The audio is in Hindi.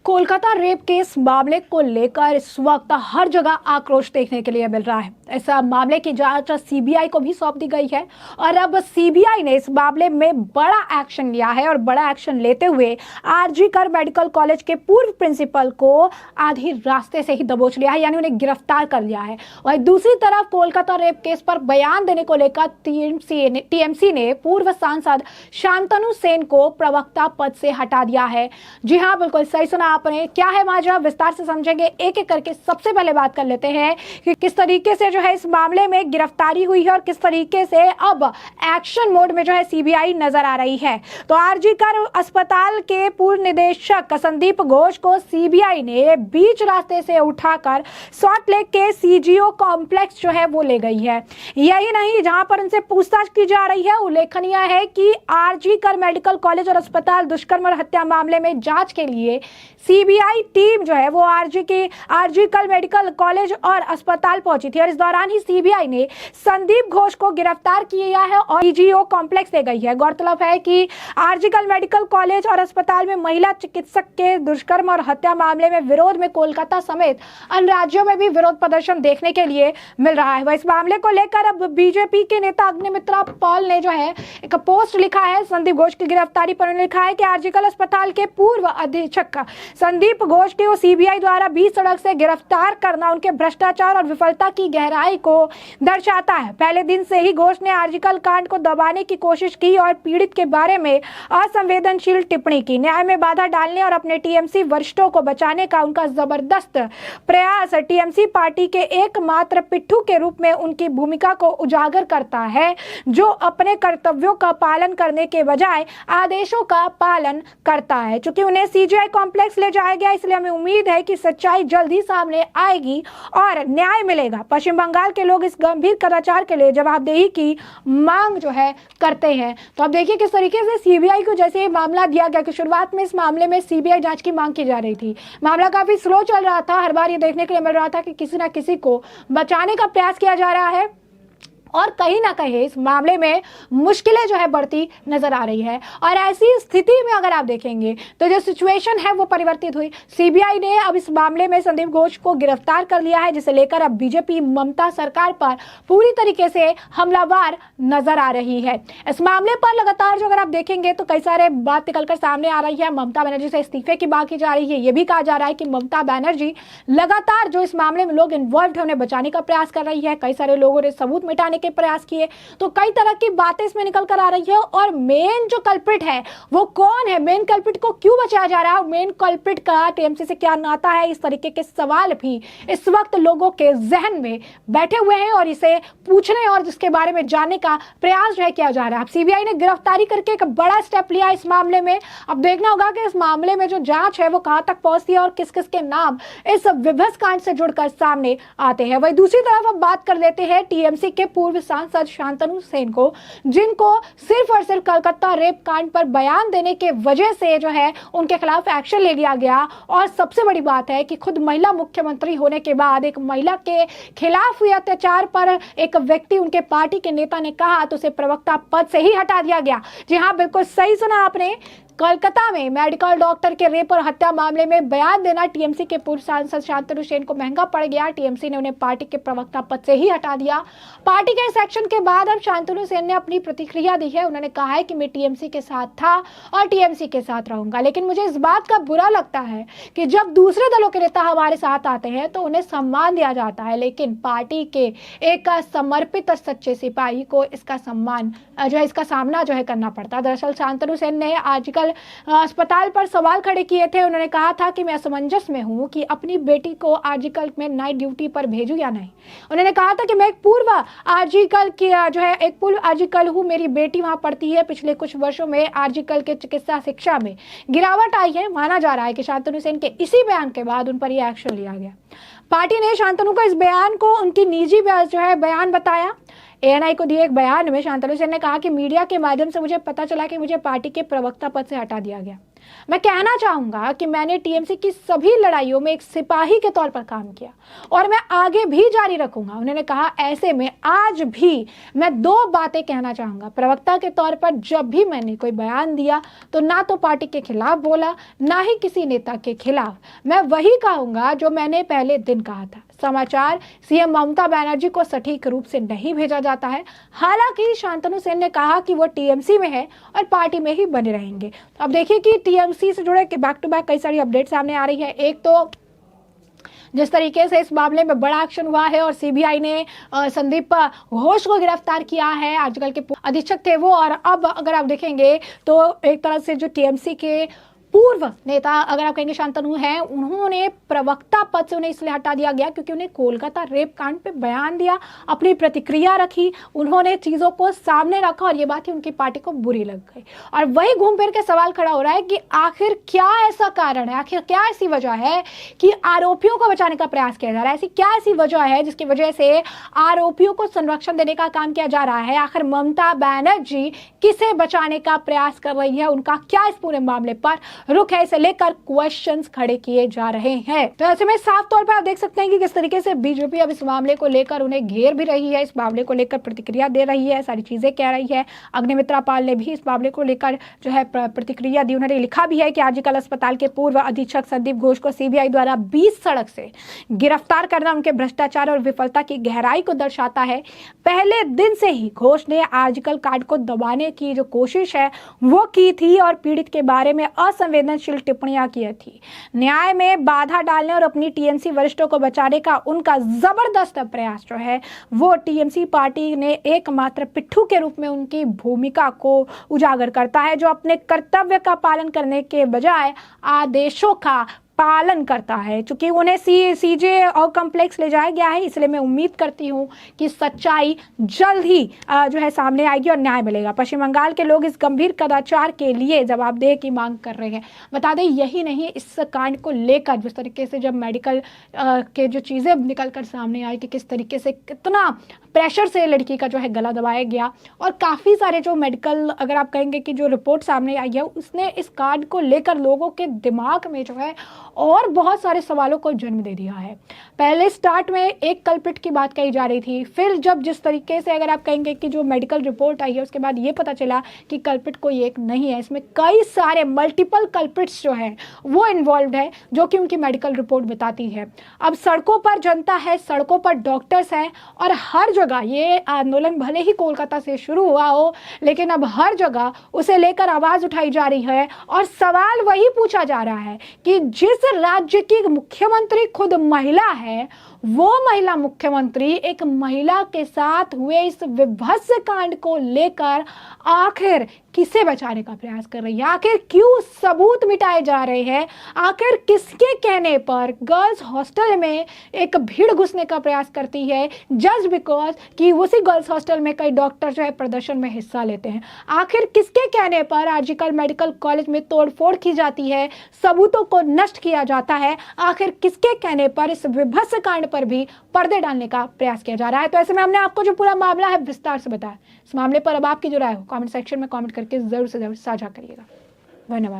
कोलकाता रेप केस मामले को लेकर इस वक्त हर जगह आक्रोश देखने के लिए मिल रहा है। इस मामले की जांच सीबीआई को भी सौंप दी गई है और अब सीबीआई ने इस मामले में बड़ा एक्शन लिया है और बड़ा एक्शन लेते हुए आरजी कर मेडिकल कॉलेज के पूर्व प्रिंसिपल को आधी रास्ते से ही दबोच लिया है, यानी उन्हें गिरफ्तार कर लिया है। वहीं दूसरी तरफ कोलकाता रेप केस पर बयान देने को लेकर टीएमसी ने पूर्व सांसद शांतनु सेन को प्रवक्ता पद से हटा दिया है। जी हाँ, बिल्कुल सही सुना आपने। क्या है माजरा, विस्तार से समझेंगे एक एक करके। सबसे पहले बात कर लेते हैं कि किस तरीके से जो है इस मामले में गिरफ्तारी हुई है और किस तरीके से अब एक्शन मोड में जो है सीबीआई नजर आ रही है। तो आरजी कर अस्पताल के पूर्व निदेशक संदीप घोष को सीबीआई ने बीच रास्ते से उठाकर सॉल्ट लेक के सीजीओ कॉम्प्लेक्स जो है वो ले गई है। यही नहीं, जहां पर उनसे पूछताछ की जा रही है, उल्लेखनीय है कि आरजी कर मेडिकल कॉलेज और अस्पताल दुष्कर्म और हत्या मामले में जांच के लिए सीबीआई टीम जो है वो आरजी कर मेडिकल कॉलेज और अस्पताल पहुंची थी और इस दौरान ही सीबीआई ने संदीप घोष को गिरफ्तार किया है और सीजीओ कॉम्प्लेक्स ले गई है। गौरतलब है कि आरजी कर मेडिकल कॉलेज और अस्पताल में महिला चिकित्सक के दुष्कर्म और हत्या मामले में विरोध में कोलकाता समेत अन्य राज्यों में भी विरोध प्रदर्शन देखने के लिए मिल रहा है। इस मामले को लेकर अब बीजेपी के नेता अग्निमित्रा पॉल ने जो है एक पोस्ट लिखा है संदीप घोष की गिरफ्तारी पर। उन्होंने लिखा है कि आरजी कर अस्पताल के पूर्व अधीक्षक संदीप घोष को सीबीआई द्वारा बीच सड़क से गिरफ्तार करना उनके भ्रष्टाचार और विफलता की गहराई को दर्शाता है। पहले दिन से ही घोष ने आरजी कर कांड को दबाने की कोशिश की और पीड़ित के बारे में असंवेदनशील टिप्पणी की। न्याय में बाधा डालने और अपने टीएमसी वरिष्ठों को बचाने का उनका जबरदस्त प्रयास टीएमसी पार्टी के एकमात्र पिट्ठू के रूप में उनकी भूमिका को उजागर करता है, जो अपने कर्तव्यों का पालन करने के बजाय आदेशों का पालन करता है। चूंकि उन्हें सीजीआई कॉम्प्लेक्स ले जाया गया, इसलिए हमें उम्मीद है कि सच्चाई जल्दी सामने आएगी और न्याय मिलेगा। पश्चिम बंगाल के लोग इस गंभीर कदाचार के लिए जवाबदेही की मांग जो है करते हैं। तो अब देखिए किस तरीके से सीबीआई को जैसे ये मामला दिया गया कि शुरुआत में इस मामले में सीबीआई जांच की मांग की जा रही थी, मामला काफी स्लो चल रहा था। हर बार ये देखने के लिए मिल रहा था कि किसी ना किसी को बचाने का प्रयास किया जा रहा है और कहीं ना कहीं इस मामले में मुश्किलें जो है बढ़ती नजर आ रही है। और ऐसी स्थिति में अगर आप देखेंगे तो जो सिचुएशन है वो परिवर्तित हुई। सीबीआई ने अब इस मामले में संदीप घोष को गिरफ्तार कर लिया है, जिसे लेकर अब बीजेपी ममता सरकार पर पूरी तरीके से हमलावर नजर आ रही है। इस मामले पर लगातार जो अगर आप देखेंगे तो कई सारे बात निकलकर सामने आ रही है। ममता बनर्जी से इस्तीफे की बात की जा रही है। ये भी कहा जा रहा है कि ममता बनर्जी लगातार जो इस मामले में लोग इन्वॉल्व है उन्हें बचाने का प्रयास कर रही है। कई सारे लोगों ने सबूत मिटाने के प्रयास किए, तो कई तरह की बातें इसमें निकल कर आ रही है। और मेन जो कल्प्रिट है वो कौन है, मेन कल्प्रिट को क्यों बचाया जा रहा है, मेन कल्प्रिट का टीएमसी से क्या नाता है, इस तरीके के सवाल भी इस वक्त लोगों के जहन में बैठे हुए हैं और इसे पूछने और जिसके बारे में जानने का प्रयास जो है किया जा रहा है। अब सीबीआई ने गिरफ्तारी करके एक बड़ा स्टेप लिया इस मामले में। अब देखना होगा कि इस मामले में जो जांच है वो कहां तक पहुंचती है और किस किस के नाम इस विभत्स कांड से जुड़कर सामने आते हैं। वही दूसरी तरफ अब बात कर लेते हैं टीएमसी के पूर्व सांसद शांतनु सेन को, जिनको सिर्फ और सिर्फ कलकत्ता रेप कांड पर बयान देने के वजह से जो है उनके खिलाफ एक्शन ले लिया गया। और सबसे बड़ी बात है कि खुद महिला मुख्यमंत्री होने के बाद एक महिला के खिलाफ हुए अत्याचार पर एक व्यक्ति, उनके पार्टी के नेता ने कहा तो उसे प्रवक्ता पद से ही हटा दिया गया। जी हाँ, बिल्कुल सही सुना आपने। कोलकाता में मेडिकल डॉक्टर के रेप और हत्या मामले में बयान देना टीएमसी के पूर्व सांसद शांतनु सेन को महंगा पड़ गया। टीएमसी ने उन्हें पार्टी के प्रवक्ता पद से ही हटा दिया। पार्टी के इस एक्शन के बाद अब शांतनु सेन ने अपनी प्रतिक्रिया दी है। उन्होंने कहा है कि मैं टीएमसी के साथ था और टीएमसी के साथ रहूंगा, लेकिन मुझे इस बात का बुरा लगता है कि जब दूसरे दलों के नेता हमारे साथ आते हैं तो उन्हें सम्मान दिया जाता है, लेकिन पार्टी के एक समर्पित सच्चे सिपाही को इसका सम्मान जो है, इसका सामना जो है करना पड़ता है। दरअसल शांतनु सेन ने आजकल अस्पताल पर सवाल खड़े किए थे। उन्होंने कहा था कि मैं असमंजस में हूं कि अपनी बेटी को आरजीकर में नाइट ड्यूटी पर भेजूं या नहीं। उन्होंने कहा था कि मैं एक पूर्व आरजीकर की जो है एक पूर्व आरजीकर हूं, मेरी बेटी वहां पढ़ती है। पिछले कुछ वर्षों में आरजीकर के चिकित्सा शिक्षा में गिरावट आई है। माना जा रहा है कि शांतनु सेन के इसी बयान के बाद उन पर यह एक्शन लिया गया। पार्टी ने शांतनु को इस बयान को उनकी निजी जो है बयान बताया। एएनआई को दिए एक बयान में शांतनु सेन ने कहा कि मीडिया के माध्यम से मुझे पता चला कि मुझे पार्टी के प्रवक्ता पद से हटा दिया गया। मैं कहना चाहूंगा कि मैंने टीएमसी की सभी लड़ाइयों में एक सिपाही के तौर पर काम किया और मैं आगे भी जारी रखूंगा। उन्होंने कहा, ऐसे में आज भी मैं दो बातें कहना चाहूंगा। प्रवक्ता के तौर पर जब भी मैंने कोई बयान दिया तो ना तो पार्टी के खिलाफ बोला, ना ही किसी नेता के खिलाफ। मैं वही कहूंगा जो मैंने पहले दिन कहा था। समाचार सीएम ममता बनर्जी को सटीक रूप से नहीं भेजा जाता है। हालांकि शांतनु सेन ने कहा कि वो टीएमसी में है और पार्टी में ही बने रहेंगे। अब देखिए कि टीएमसी से जुड़े बैक टू बैक कई सारी अपडेट सामने आ रही है। एक तो जिस तरीके से इस मामले में बड़ा एक्शन हुआ है और सीबीआई ने संदीप घोष को गिरफ्तार किया है, आजकल के अधीक्षक थे वो, और अब अगर आप देखेंगे तो एक तरह से जो टीएमसी के पूर्व नेता अगर आप कहेंगे शांतनु हैं, उन्होंने प्रवक्ता पद से उन्हें इसलिए हटा दिया गया क्योंकि उन्हें कोलकाता रेप कांड पे बयान दिया, अपनी प्रतिक्रिया रखी, उन्होंने चीजों को सामने रखा और ये बात ही उनकी पार्टी को बुरी लग गई। और वही घूम फिर के सवाल खड़ा हो रहा है कि आखिर क्या ऐसा कारण है, आखिर क्या ऐसी वजह है कि आरोपियों को बचाने का प्रयास किया जा रहा है। ऐसी क्या ऐसी वजह है जिसकी वजह से आरोपियों को संरक्षण देने का काम किया जा रहा है। आखिर ममता बनर्जी किसे बचाने का प्रयास कर रही है, उनका क्या इस पूरे मामले पर रुख है, इसे लेकर क्वेश्चंस खड़े किए जा रहे हैं। तो ऐसे में साफ तौर पर आप देख सकते हैं कि किस तरीके से बीजेपी अब इस मामले को लेकर उन्हें घेर भी रही है, इस मामले को लेकर प्रतिक्रिया दे रही है, सारी चीजें कह रही है। अग्निमित्रा पाल ने भी इस मामले को लेकर जो है प्रतिक्रिया दी। उन्होंने लिखा भी है कि आरजीकर अस्पताल के पूर्व अधीक्षक संदीप घोष को सीबीआई द्वारा 20 सड़क से गिरफ्तार करना उनके भ्रष्टाचार और विफलता की गहराई को दर्शाता है। पहले दिन से ही घोष ने आरजीकर कांड को दबाने की जो कोशिश है वो की थी और पीड़ित के बारे में असंवेदनशील टिप्पणियां की थी। न्याय में बाधा डालने और अपनी टीएमसी वरिष्ठों को बचाने का उनका जबरदस्त प्रयास जो है वो टीएमसी पार्टी ने एकमात्र पिट्ठू के रूप में उनकी भूमिका को उजागर करता है, जो अपने कर्तव्य का पालन करने के बजाय आदेशों का पालन करता है। चूंकि उन्हें सीजे और कॉम्प्लेक्स ले जाया गया है, इसलिए मैं उम्मीद करती हूं कि सच्चाई जल्द ही जो है सामने आएगी और न्याय मिलेगा। पश्चिम बंगाल के लोग इस गंभीर कदाचार के लिए जवाबदेह की मांग कर रहे हैं। बता दें, यही नहीं, इस कांड को लेकर जिस तरीके से जब मेडिकल के जो चीज़ें निकल कर सामने आई कि किस तरीके से कितना प्रेशर से लड़की का जो है गला दबाया गया और काफ़ी सारे जो मेडिकल अगर आप कहेंगे कि जो रिपोर्ट सामने आई है उसने इस कांड को लेकर लोगों के दिमाग में जो है और बहुत सारे सवालों को जन्म दे दिया है। पहले स्टार्ट में एक कल्प्रिट की बात कही जा रही थी, फिर जब जिस तरीके से अगर आप कहेंगे कि जो मेडिकल रिपोर्ट आई है उसके बाद ये पता चला कि कल्प्रिट कोई एक नहीं है, इसमें कई सारे मल्टीपल कल्प्रिट्स जो हैं वो इन्वॉल्व है, जो कि उनकी मेडिकल रिपोर्ट बताती है। अब सड़कों पर जनता है, सड़कों पर डॉक्टर्स हैं और हर जगह ये आंदोलन भले ही कोलकाता से शुरू हुआ हो लेकिन अब हर जगह उसे लेकर आवाज उठाई जा रही है और सवाल वही पूछा जा रहा है कि जिस राज्य की मुख्यमंत्री खुद महिला है, वो महिला मुख्यमंत्री एक महिला के साथ हुए इस विभत्स कांड को लेकर आखिर किसे बचाने का प्रयास कर रही है, आखिर क्यों सबूत मिटाए जा रहे हैं, आखिर किसके कहने पर गर्ल्स हॉस्टल में एक भीड़ घुसने का प्रयास करती है जस्ट बिकॉज कि उसी गर्ल्स हॉस्टल में कई डॉक्टर जो है प्रदर्शन में हिस्सा लेते हैं। आखिर किसके कहने पर आरजीकर मेडिकल कॉलेज में तोड़फोड़ की जाती है, सबूतों को नष्ट किया जाता है, आखिर किसके कहने पर इस विभत्स कांड पर भी पर्दे डालने का प्रयास किया जा रहा है। तो ऐसे में हमने आपको जो पूरा मामला है विस्तार से बताया। इस मामले पर अब आपकी जो राय हो कमेंट सेक्शन में कमेंट करके जरूर से जरूर साझा करिएगा। धन्यवाद।